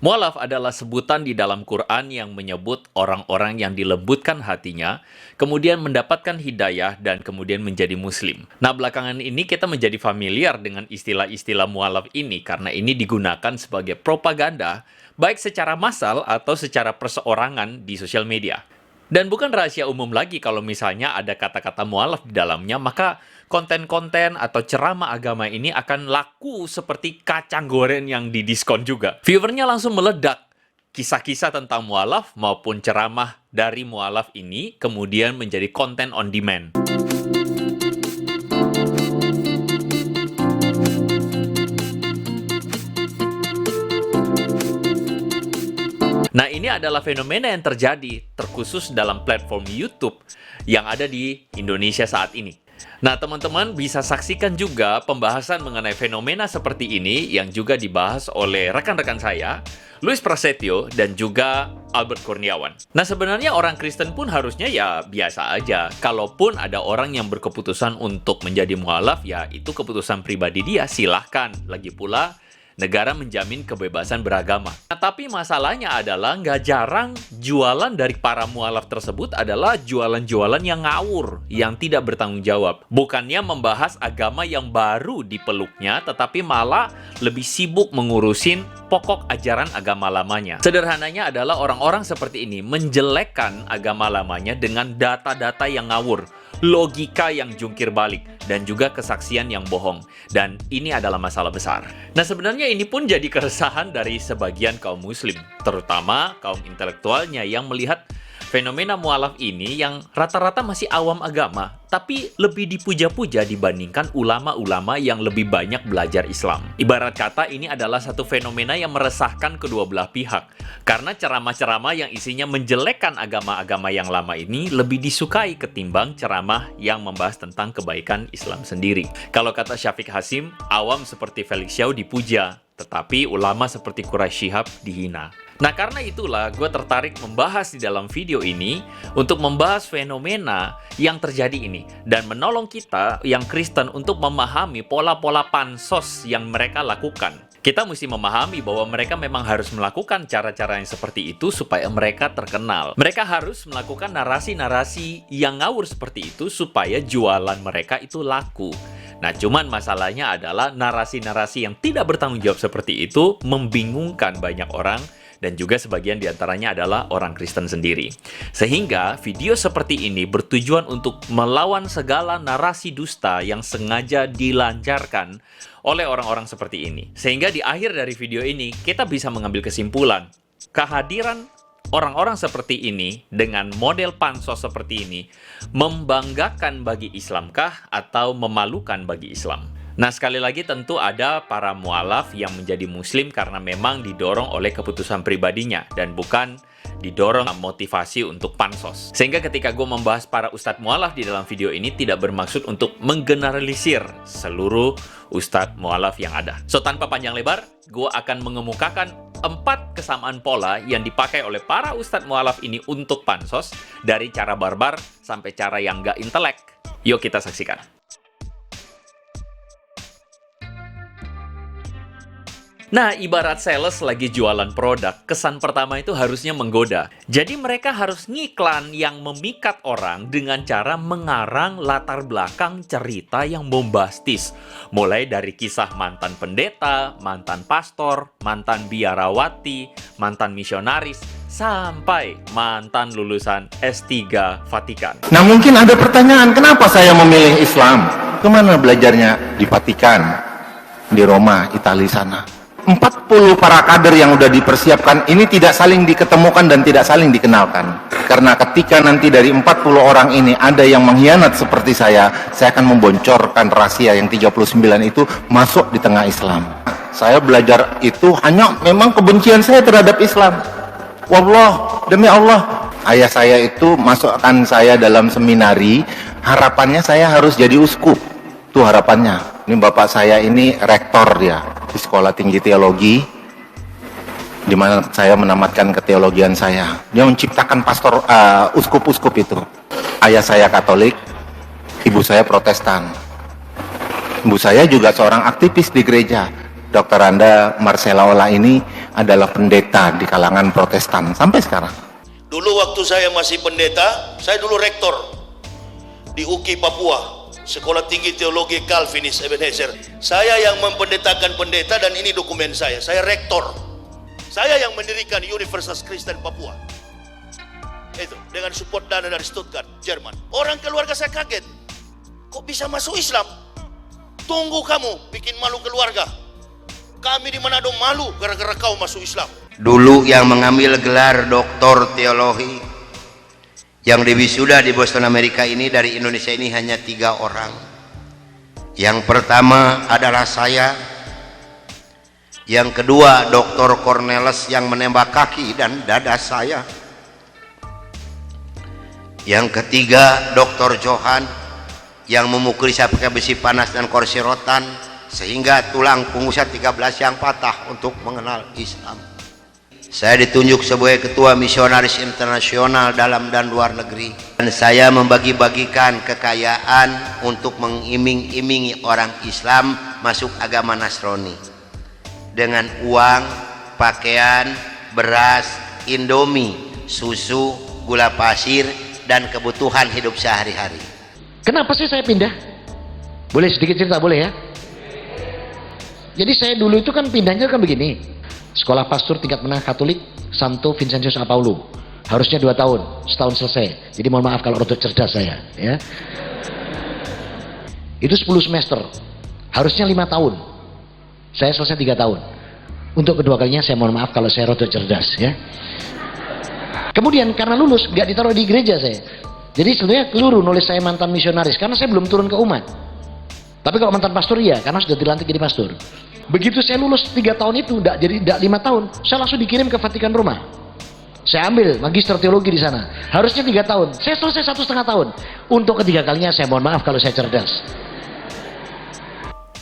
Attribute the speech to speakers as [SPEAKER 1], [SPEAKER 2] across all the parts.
[SPEAKER 1] Mu'alaf adalah sebutan di dalam Quran yang menyebut orang-orang yang dilembutkan hatinya, kemudian mendapatkan hidayah dan kemudian menjadi muslim. Nah, belakangan ini kita menjadi familiar dengan istilah-istilah mu'alaf ini karena ini digunakan sebagai propaganda, baik secara massal atau secara perseorangan di sosial media. Dan bukan rahasia umum lagi kalau misalnya ada kata-kata mu'alaf di dalamnya, maka konten-konten atau ceramah agama ini akan laku seperti kacang goreng yang didiskon juga. Viewernya langsung meledak. Kisah-kisah tentang mu'alaf maupun ceramah dari mu'alaf ini kemudian menjadi konten on demand. Nah, ini adalah fenomena yang terjadi terkhusus dalam platform YouTube yang ada di Indonesia saat ini. Nah, teman-teman bisa saksikan juga pembahasan mengenai fenomena seperti ini yang juga dibahas oleh rekan-rekan saya, Luis Prasetyo dan juga Albert Kurniawan. Nah, sebenarnya orang Kristen pun harusnya ya biasa aja. Kalaupun ada orang yang berkeputusan untuk menjadi mu'alaf, ya itu keputusan pribadi dia, silahkan. Lagi pula, negara menjamin kebebasan beragama. Nah, tapi masalahnya adalah nggak jarang jualan dari para mu'alaf tersebut adalah jualan-jualan yang ngawur, yang tidak bertanggung jawab. Bukannya membahas agama yang baru dipeluknya, tetapi malah lebih sibuk mengurusin pokok ajaran agama lamanya. Sederhananya adalah orang-orang seperti ini menjelekkan agama lamanya dengan data-data yang ngawur, logika yang jungkir balik, dan juga kesaksian yang bohong. Dan ini adalah masalah besar. Nah, sebenarnya ini pun jadi keresahan dari sebagian kaum muslim, terutama kaum intelektualnya yang melihat fenomena mu'alaf ini yang rata-rata masih awam agama, tapi lebih dipuja-puja dibandingkan ulama-ulama yang lebih banyak belajar Islam. Ibarat kata ini adalah satu fenomena yang meresahkan kedua belah pihak, karena ceramah-ceramah yang isinya menjelekkan agama-agama yang lama ini lebih disukai ketimbang ceramah yang membahas tentang kebaikan Islam sendiri. Kalau kata Syafiq Hasim, awam seperti Felix Xiao dipuja, tetapi ulama seperti Quraisy Shihab dihina. Nah, karena itulah gue tertarik membahas di dalam video ini untuk membahas fenomena yang terjadi ini dan menolong kita yang Kristen untuk memahami pola-pola pansos yang mereka lakukan. Kita mesti memahami bahwa mereka memang harus melakukan cara-cara yang seperti itu supaya mereka terkenal. Mereka harus melakukan narasi-narasi yang ngawur seperti itu supaya jualan mereka itu laku. Nah, cuman masalahnya adalah narasi-narasi yang tidak bertanggung jawab seperti itu membingungkan banyak orang, dan juga sebagian diantaranya adalah orang Kristen sendiri. Sehingga video seperti ini bertujuan untuk melawan segala narasi dusta yang sengaja dilancarkan oleh orang-orang seperti ini. Sehingga di akhir dari video ini, kita bisa mengambil kesimpulan, kehadiran orang-orang seperti ini dengan model pansos seperti ini membanggakan bagi Islamkah atau memalukan bagi Islam? Nah, sekali lagi tentu ada para mu'alaf yang menjadi muslim karena memang didorong oleh keputusan pribadinya dan bukan didorong motivasi untuk pansos. Sehingga ketika gue membahas para ustadz mu'alaf di dalam video ini tidak bermaksud untuk menggeneralisir seluruh ustadz mu'alaf yang ada. So, tanpa panjang lebar, gue akan mengemukakan 4 kesamaan pola yang dipakai oleh para ustadz mu'alaf ini untuk pansos, dari cara barbar sampai cara yang nggak intelek. Yuk kita saksikan. Nah, ibarat sales lagi jualan produk, kesan pertama itu harusnya menggoda. Jadi mereka harus ngiklan yang memikat orang dengan cara mengarang latar belakang cerita yang bombastis. Mulai dari kisah mantan pendeta, mantan pastor, mantan biarawati, mantan misionaris, sampai mantan lulusan S3 Vatikan.
[SPEAKER 2] Nah, mungkin ada pertanyaan, kenapa saya memilih Islam? Kemana belajarnya? Di Vatikan, di Roma, Italia sana. 40 para kader yang sudah dipersiapkan ini tidak saling diketemukan dan tidak saling dikenalkan. Karena ketika nanti dari 40 orang ini ada yang mengkhianat seperti saya akan memboncorkan rahasia yang 39 itu masuk di tengah Islam. Saya belajar itu hanya memang kebencian saya terhadap Islam. Wallah, demi Allah. Ayah saya itu masukkan saya dalam seminari, harapannya saya harus jadi uskup. Itu harapannya. Ini bapak saya ini rektor dia di Sekolah Tinggi Teologi, di mana saya menamatkan keteologian saya. Dia menciptakan pastor uskup-uskup itu. Ayah saya Katolik, ibu saya Protestan. Ibu saya juga seorang aktivis di gereja. Dr. Anda Marcella Ola ini adalah pendeta di kalangan Protestan sampai sekarang.
[SPEAKER 3] Dulu waktu saya masih pendeta, saya dulu rektor di UKI Papua, Sekolah Tinggi Teologi Calvinis Ebenezer. Saya yang mempendetakan pendeta dan ini dokumen saya rektor. Saya yang mendirikan Universitas Kristen Papua. Itu dengan support dana dari Stuttgart, Jerman. Orang keluarga saya kaget. Kok bisa masuk Islam? Tunggu kamu bikin malu keluarga. Kami di Manado malu gara-gara kau masuk Islam.
[SPEAKER 4] Dulu yang mengambil gelar doktor teologi yang diwisuda di Boston Amerika ini dari Indonesia ini hanya 3 orang. Yang pertama adalah saya, yang kedua Dr. Cornelis yang menembak kaki dan dada saya, yang ketiga Dr. Johan yang memukuli saya pakai besi panas dan kursi rotan sehingga tulang punggung saya 13 yang patah untuk mengenal Islam. Saya ditunjuk sebagai ketua misionaris internasional dalam dan luar negeri, dan saya membagi-bagikan kekayaan untuk mengiming-imingi orang Islam masuk agama Nasrani dengan uang, pakaian, beras, indomie, susu, gula pasir, dan kebutuhan hidup sehari-hari.
[SPEAKER 5] Kenapa sih saya pindah? Boleh sedikit cerita, boleh ya? Jadi saya dulu itu kan pindahnya kan begini. Sekolah pastor tingkat menengah Katolik Santo Vincentius Apaulo. Harusnya 2 tahun, setahun selesai. Jadi mohon maaf kalau rotok cerdas saya, ya. Itu 10 semester. Harusnya 5 tahun. Saya selesai 3 tahun. Untuk kedua kalinya saya mohon maaf kalau saya rotok cerdas, ya. Kemudian karena lulus nggak ditaruh di gereja saya. Jadi sebenarnya keliru nulis saya mantan misionaris karena saya belum turun ke umat. Tapi kalau mantan pastor iya, karena sudah dilantik jadi pastor. Begitu saya lulus 3 tahun itu, tidak 5 tahun, saya langsung dikirim ke Vatikan Roma. Saya ambil magister teologi di sana. Harusnya 3 tahun, saya selesai 1,5 tahun. Untuk ketiga kalinya saya mohon maaf kalau saya cerdas.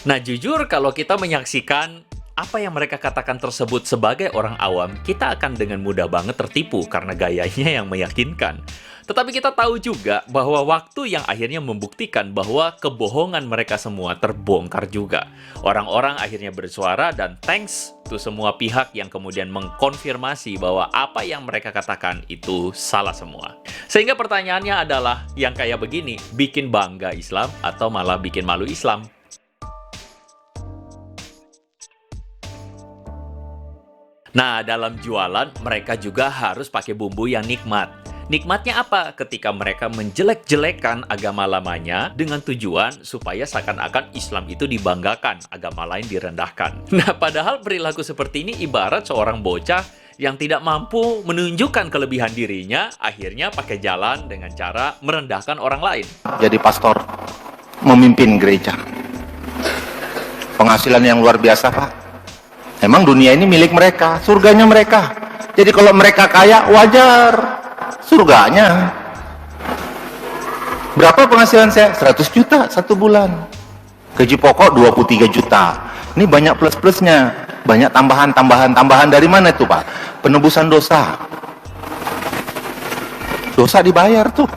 [SPEAKER 1] Nah, jujur kalau kita menyaksikan apa yang mereka katakan tersebut sebagai orang awam, kita akan dengan mudah banget tertipu karena gayanya yang meyakinkan. Tetapi kita tahu juga bahwa waktu yang akhirnya membuktikan bahwa kebohongan mereka semua terbongkar juga. Orang-orang akhirnya bersuara dan thanks to semua pihak yang kemudian mengkonfirmasi bahwa apa yang mereka katakan itu salah semua. Sehingga pertanyaannya adalah yang kayak begini, bikin bangga Islam atau malah bikin malu Islam? Nah, dalam jualan, mereka juga harus pakai bumbu yang nikmat. Nikmatnya apa? Ketika mereka menjelek-jelekan agama lamanya dengan tujuan supaya seakan-akan Islam itu dibanggakan, agama lain direndahkan. Nah, padahal perilaku seperti ini ibarat seorang bocah yang tidak mampu menunjukkan kelebihan dirinya, akhirnya pakai jalan dengan cara merendahkan orang lain.
[SPEAKER 2] Jadi pastor, memimpin gereja. Penghasilan yang luar biasa, Pak. Emang dunia ini milik mereka, surganya mereka. Jadi kalau mereka kaya, wajar. Surganya. Berapa penghasilan saya? 100 juta 1 bulan. Gaji pokok 23 juta. Ini banyak plus-plusnya. Banyak tambahan dari mana itu, Pak? Penebusan dosa. Dosa dibayar tuh.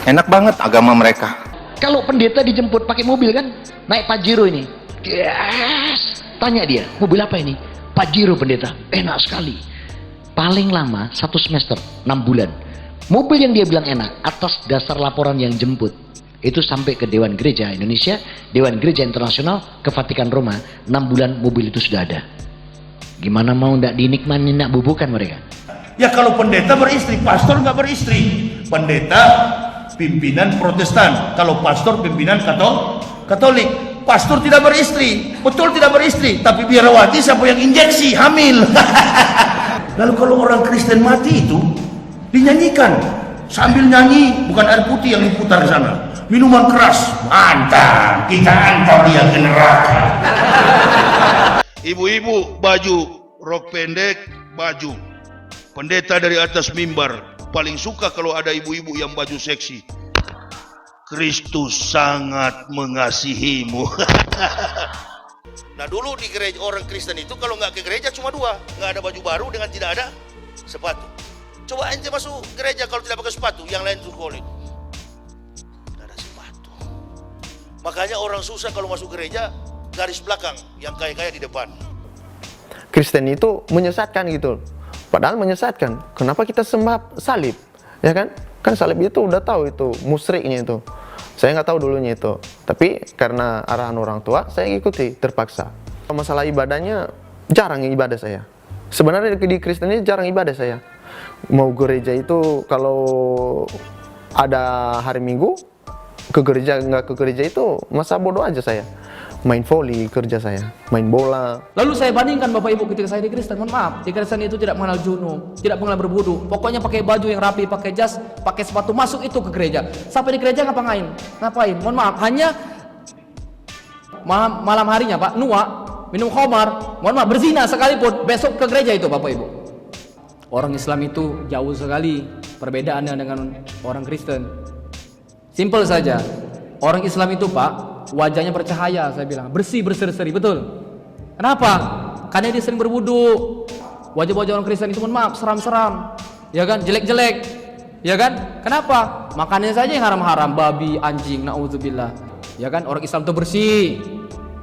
[SPEAKER 2] Enak banget agama mereka.
[SPEAKER 5] Kalau pendeta dijemput pakai mobil kan, naik Pajero ini. Yes. Tanya dia, mobil apa ini? Pajero pendeta. Enak sekali. Paling lama 1 semester, 6 bulan. Mobil yang dia bilang enak, atas dasar laporan yang jemput. Itu sampai ke Dewan Gereja Indonesia, Dewan Gereja Internasional, ke Vatikan Roma. 6 bulan mobil itu sudah ada. Gimana mau ndak dinikmati, nak bubukan mereka?
[SPEAKER 3] Ya kalau pendeta beristri, pastor nggak beristri. Pendeta pimpinan Protestan, kalau pastor pimpinan Katolik. Pastor tidak beristri, betul tidak beristri, tapi biarawati siapa yang injeksi, hamil. Lalu kalau orang Kristen mati itu dinyanyikan sambil nyanyi, bukan air putih yang diputar ke sana, minuman keras, mantap, kita antar dia ke neraka. Ibu-ibu baju rok pendek, baju. Pendeta dari atas mimbar paling suka kalau ada ibu-ibu yang baju seksi. Kristus sangat mengasihimu. Nah dulu di gereja orang Kristen itu kalau nggak ke gereja cuma 2, nggak ada baju baru dengan tidak ada sepatu. Coba ente masuk gereja kalau tidak pakai sepatu, yang lain tuh kulit. Nggak ada sepatu. Makanya orang susah kalau masuk gereja garis belakang, yang kaya-kaya di depan.
[SPEAKER 6] Kristen itu menyesatkan gitu. Padahal menyesatkan. Kenapa kita sembah salib? Ya kan? Kan salib itu udah tahu itu musyriknya itu. Saya nggak tahu dulunya itu. Tapi karena arahan orang tua, saya ikuti terpaksa. Masalah ibadahnya jarang ibadah saya. Sebenarnya di Kristen ini jarang ibadah saya. Mau gereja itu kalau ada hari Minggu ke gereja, nggak ke gereja itu masa bodoh aja saya. Main volley kerja saya, main bola.
[SPEAKER 7] Lalu saya bandingkan Bapak Ibu ketika saya di Kristen, mohon maaf, di Kristen itu tidak mengenal junub, tidak mengenal berwudu. Pokoknya pakai baju yang rapi, pakai jas, pakai sepatu, masuk itu ke gereja. Sampai di gereja ngapain? Mohon maaf, hanya malam harinya Pak, nuak, minum khamar, mohon maaf, berzina sekalipun, besok ke gereja itu Bapak Ibu. Orang Islam itu jauh sekali perbedaannya dengan orang Kristen. Simple saja. Orang Islam itu Pak, wajahnya bercahaya, saya bilang bersih, berseri-seri, betul. Kenapa? Karena dia sering berwudu. Wajah-wajah orang Kristen itu mohon maaf, seram-seram, ya kan, jelek-jelek, ya kan. Kenapa? Makannya saja yang haram-haram, babi, anjing, naudzubillah, ya kan. Orang Islam itu bersih,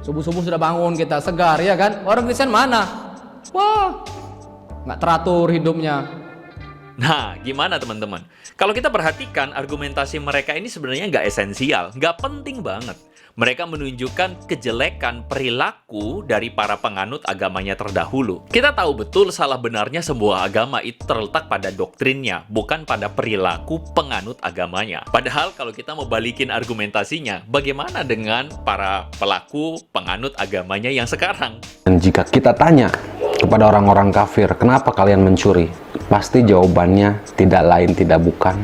[SPEAKER 7] subuh-subuh sudah bangun kita segar, ya kan. Orang Kristen mana? Wah, nggak teratur hidupnya.
[SPEAKER 1] Nah, gimana teman-teman? Kalau kita perhatikan, argumentasi mereka ini sebenarnya nggak esensial, nggak penting banget. Mereka menunjukkan kejelekan perilaku dari para penganut agamanya terdahulu. Kita tahu betul salah benarnya sebuah agama itu terletak pada doktrinnya, bukan pada perilaku penganut agamanya. Padahal kalau kita mau balikin argumentasinya, bagaimana dengan para pelaku penganut agamanya yang sekarang?
[SPEAKER 8] Dan jika kita tanya kepada orang-orang kafir, kenapa kalian mencuri? Pasti jawabannya tidak lain tidak bukan,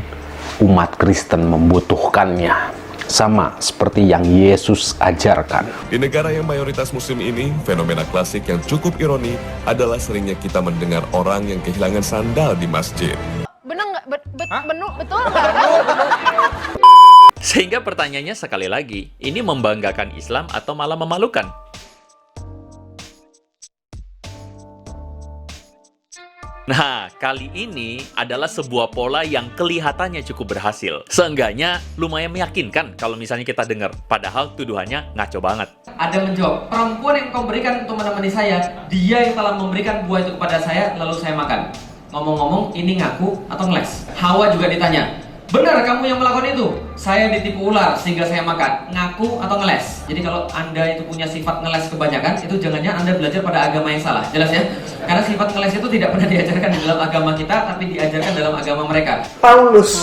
[SPEAKER 8] umat Kristen membutuhkannya. Sama seperti yang Yesus ajarkan.
[SPEAKER 9] Di negara yang mayoritas muslim ini, fenomena klasik yang cukup ironi adalah seringnya kita mendengar orang yang kehilangan sandal di masjid.
[SPEAKER 10] Bener nggak? Betul nggak?
[SPEAKER 1] Sehingga pertanyaannya sekali lagi, ini membanggakan Islam atau malah memalukan? Nah, kali ini adalah sebuah pola yang kelihatannya cukup berhasil. Seenggaknya lumayan meyakinkan kalau misalnya kita dengar, padahal tuduhannya ngaco banget.
[SPEAKER 7] Ada menjawab, perempuan yang kau berikan untuk menemani saya, dia yang telah memberikan buah itu kepada saya, lalu saya makan. Ngomong-ngomong, ini ngaku atau ngeles? Hawa juga ditanya, benar kamu yang melakukan itu? Saya ditipu ular sehingga saya makan. Ngaku atau ngeles? Jadi kalau Anda itu punya sifat ngeles kebanyakan, itu jangan-jangan Anda belajar pada agama yang salah. Jelas ya? Karena sifat ngeles itu tidak pernah diajarkan di dalam agama kita, tapi diajarkan dalam agama mereka.
[SPEAKER 11] Paulus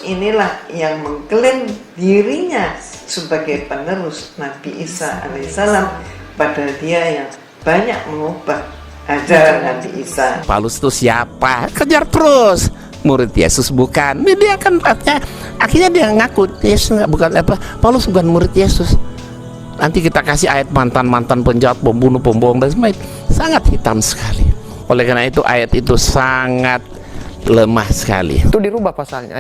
[SPEAKER 11] inilah yang mengklaim dirinya sebagai penerus Nabi Isa alaihissalam, padahal dia yang banyak mengubah ajaran Nabi Isa.
[SPEAKER 12] Paulus itu siapa? Kejar terus. Murid Yesus bukan. Dia kan akhirnya dia ngaku Yesus bukan apa? Paulus bukan murid Yesus. Nanti kita kasih ayat mantan-mantan penjahat, pembunuh, pembohong dan sebagainya. Sangat hitam sekali. Oleh karena itu ayat itu sangat lemah sekali.
[SPEAKER 6] Itu dirubah pasalnya,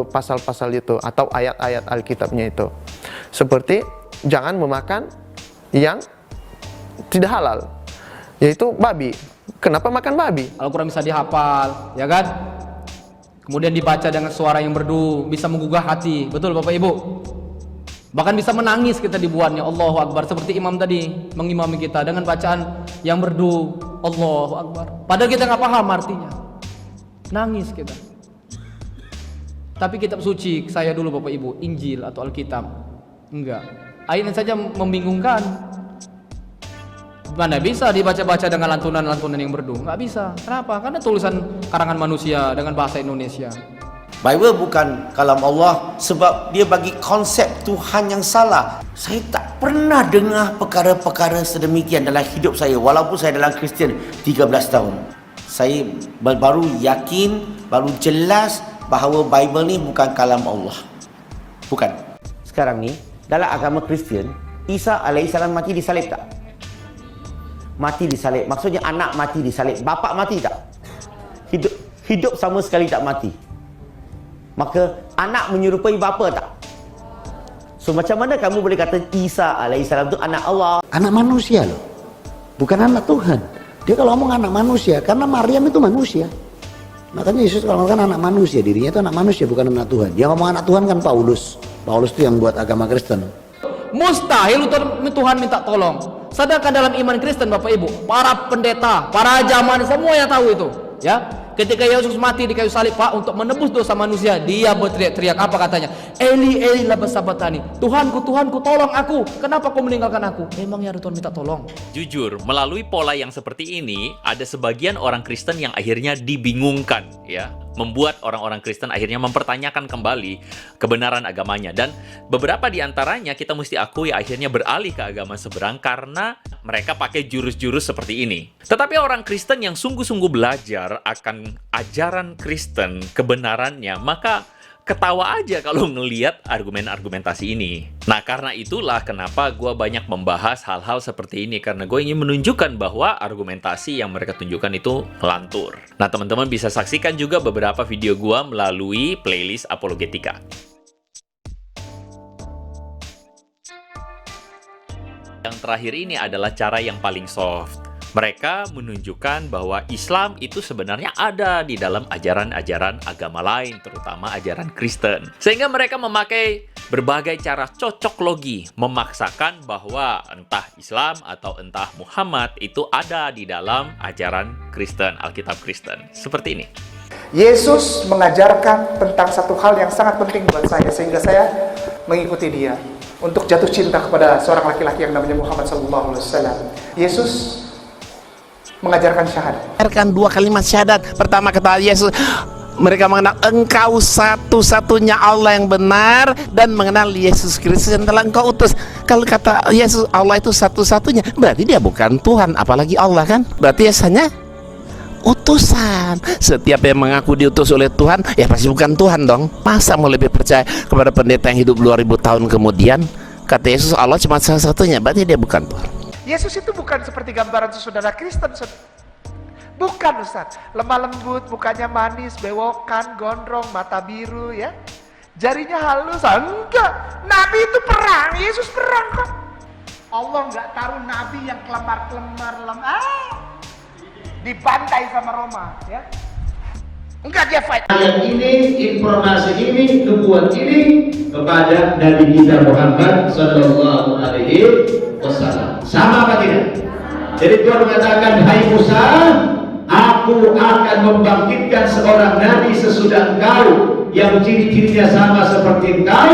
[SPEAKER 6] pasal-pasal itu atau ayat-ayat Alkitabnya itu. Seperti jangan memakan yang tidak halal, yaitu babi. Kenapa makan babi?
[SPEAKER 7] Al-Quran bisa dihafal, ya kan? Kemudian dibaca dengan suara yang merdu, bisa menggugah hati. Betul Bapak Ibu? Bahkan bisa menangis kita dibuatnya. Allahu Akbar. Seperti imam tadi mengimami kita dengan bacaan yang merdu, Allahu Akbar. Padahal kita nggak paham artinya. Nangis kita. Tapi kitab suci, saya dulu Bapak Ibu, Injil atau Alkitab, enggak. Ayatnya saja membingungkan. Mana bisa dibaca-baca dengan lantunan-lantunan yang merdu? Nggak bisa. Kenapa? Karena tulisan karangan manusia dengan bahasa Indonesia.
[SPEAKER 13] Bible bukan kalam Allah sebab dia bagi konsep Tuhan yang salah. Saya tak pernah dengar perkara-perkara sedemikian dalam hidup saya walaupun saya dalam Kristian 13 tahun. Saya baru yakin, baru jelas bahawa Bible ni bukan kalam Allah. Bukan.
[SPEAKER 12] Sekarang ni dalam agama Kristian, Isa alaihissalam mati disalib tak? Mati disalib. Maksudnya anak mati disalib. Bapa mati tak? Hidup sama sekali tak mati. Maka anak menyerupai bapa tak? So macam mana kamu boleh kata Isa alaihissalam itu anak Allah?
[SPEAKER 5] Anak manusia loh, bukan anak Tuhan. Dia kalau ngomong anak manusia, karena Maryam itu manusia. Makanya Yesus kalau ngomong anak manusia, dirinya itu anak manusia, bukan anak Tuhan. Dia ngomong anak Tuhan kan Paulus. Paulus itu yang buat agama Kristen.
[SPEAKER 7] Mustahil Tuhan minta tolong. Sedangkan dalam iman Kristen Bapak Ibu, para pendeta, para zaman semua yang tahu itu, ya. Ketika Yesus mati di kayu salib, Pak, untuk menebus dosa manusia, dia berteriak-teriak, apa katanya? Eli, Eli lama sabatani. Tuhanku, Tuhanku, tolong aku. Kenapa kau meninggalkan aku? Memangnya ada Tuhan minta tolong?
[SPEAKER 1] Jujur, melalui pola yang seperti ini, ada sebagian orang Kristen yang akhirnya dibingungkan, ya. Membuat orang-orang Kristen akhirnya mempertanyakan kembali kebenaran agamanya. Dan beberapa di antaranya kita mesti akui akhirnya beralih ke agama seberang karena mereka pakai jurus-jurus seperti ini. Tetapi orang Kristen yang sungguh-sungguh belajar akan ajaran Kristen, kebenarannya, maka ketawa aja kalau ngeliat argumentasi ini. Nah, karena itulah kenapa gue banyak membahas hal-hal seperti ini. Karena gue ingin menunjukkan bahwa argumentasi yang mereka tunjukkan itu ngelantur. Nah, teman-teman bisa saksikan juga beberapa video gue melalui playlist Apologetika. Yang terakhir ini adalah cara yang paling soft. Mereka menunjukkan bahwa Islam itu sebenarnya ada di dalam ajaran-ajaran agama lain, terutama ajaran Kristen. Sehingga mereka memakai berbagai cara cocok logi, memaksakan bahwa entah Islam atau entah Muhammad itu ada di dalam ajaran Kristen, Alkitab Kristen. Seperti ini.
[SPEAKER 14] Yesus mengajarkan tentang satu hal yang sangat penting buat saya, sehingga saya mengikuti dia untuk jatuh cinta kepada seorang laki-laki yang namanya Muhammad SAW. Yesus mengajarkan syahadat.
[SPEAKER 13] Mengajarkan 2 kalimat syahadat. Pertama kata Yesus, mereka mengenal engkau satu-satunya Allah yang benar dan mengenal Yesus Kristus yang telah engkau utus. Kalau kata Yesus Allah itu satu-satunya, berarti dia bukan Tuhan, apalagi Allah kan? Berarti hanya utusan. Setiap yang mengaku diutus oleh Tuhan, ya pasti bukan Tuhan dong. Masa mau lebih percaya kepada pendeta yang hidup 2000 tahun kemudian? Kata Yesus Allah cuma salah-satunya, berarti dia bukan Tuhan.
[SPEAKER 14] Yesus itu bukan seperti gambaran saudara Kristen. Bukan, Ustaz. Lemah lembut, mukanya manis, bewokan, gondrong, mata biru, ya. Jarinya halus. Enggak. Nabi itu perang. Yesus perang kok. Allah nggak taruh Nabi yang kelemar-kelemar, dibantai sama Roma, ya. Enggak, dia fight.
[SPEAKER 15] Ayat ini, informasi ini, nubuat ini kepada Nabi kita Muhammad Sallallahu Alaihi Wasallam. Sama apa tidak? Jadi Tuhan mengatakan, hai Musa, aku akan membangkitkan seorang nabi sesudah engkau yang ciri-cirinya sama seperti engkau.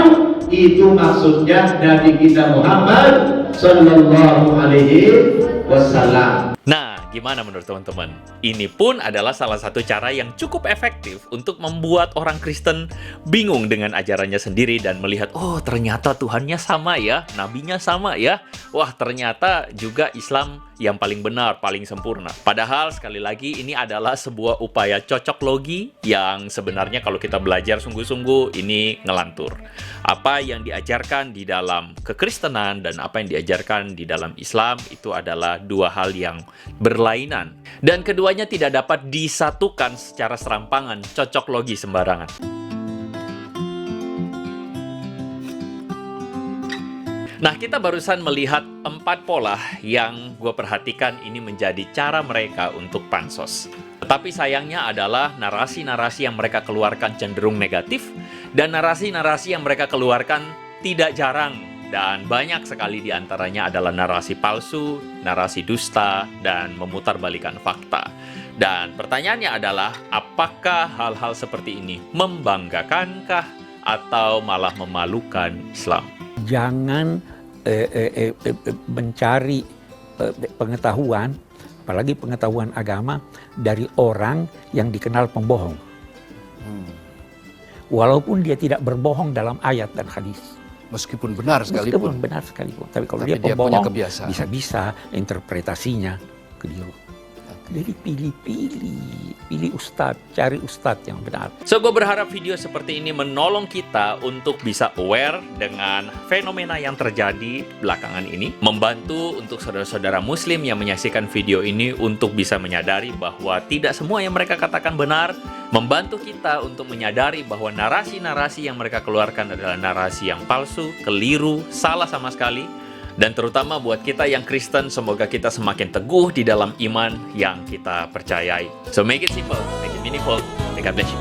[SPEAKER 15] Itu maksudnya Nabi kita Muhammad Sallallahu Alaihi Wasallam.
[SPEAKER 1] Nah, gimana menurut teman-teman? Ini pun adalah salah satu cara yang cukup efektif untuk membuat orang Kristen bingung dengan ajarannya sendiri dan melihat, oh ternyata Tuhannya sama ya, nabinya sama ya. Wah, ternyata juga Islam yang paling benar, paling sempurna. Padahal sekali lagi ini adalah sebuah upaya cocok logi yang sebenarnya kalau kita belajar sungguh-sungguh ini ngelantur. Apa yang diajarkan di dalam kekristenan dan apa yang diajarkan di dalam Islam itu adalah dua hal yang berlainan. Dan keduanya tidak dapat disatukan secara serampangan, cocok logi sembarangan. Nah, kita barusan melihat 4 pola yang gue perhatikan ini menjadi cara mereka untuk pansos. Tetapi sayangnya adalah narasi-narasi yang mereka keluarkan cenderung negatif dan narasi-narasi yang mereka keluarkan tidak jarang dan banyak sekali diantaranya adalah narasi palsu, narasi dusta, dan memutarbalikkan fakta. Dan pertanyaannya adalah, apakah hal-hal seperti ini membanggakankah atau malah memalukan Islam?
[SPEAKER 16] Jangan mencari pengetahuan, apalagi pengetahuan agama dari orang yang dikenal pembohong. Walaupun dia tidak berbohong dalam ayat dan hadis.
[SPEAKER 17] Meskipun benar sekalipun.
[SPEAKER 16] Meskipun benar sekalipun. Tapi kalau dia pembohong, bisa-bisa interpretasinya keliru. Jadi pilih ustadz, cari ustadz yang benar.
[SPEAKER 1] So, gue berharap video seperti ini menolong kita untuk bisa aware dengan fenomena yang terjadi belakangan ini. Membantu untuk saudara-saudara muslim yang menyaksikan video ini untuk bisa menyadari bahwa tidak semua yang mereka katakan benar. Membantu kita untuk menyadari bahwa narasi-narasi yang mereka keluarkan adalah narasi yang palsu, keliru, salah sama sekali. Dan terutama buat kita yang Kristen, semoga kita semakin teguh di dalam iman yang kita percayai. So make it simple, make it meaningful, and God bless you.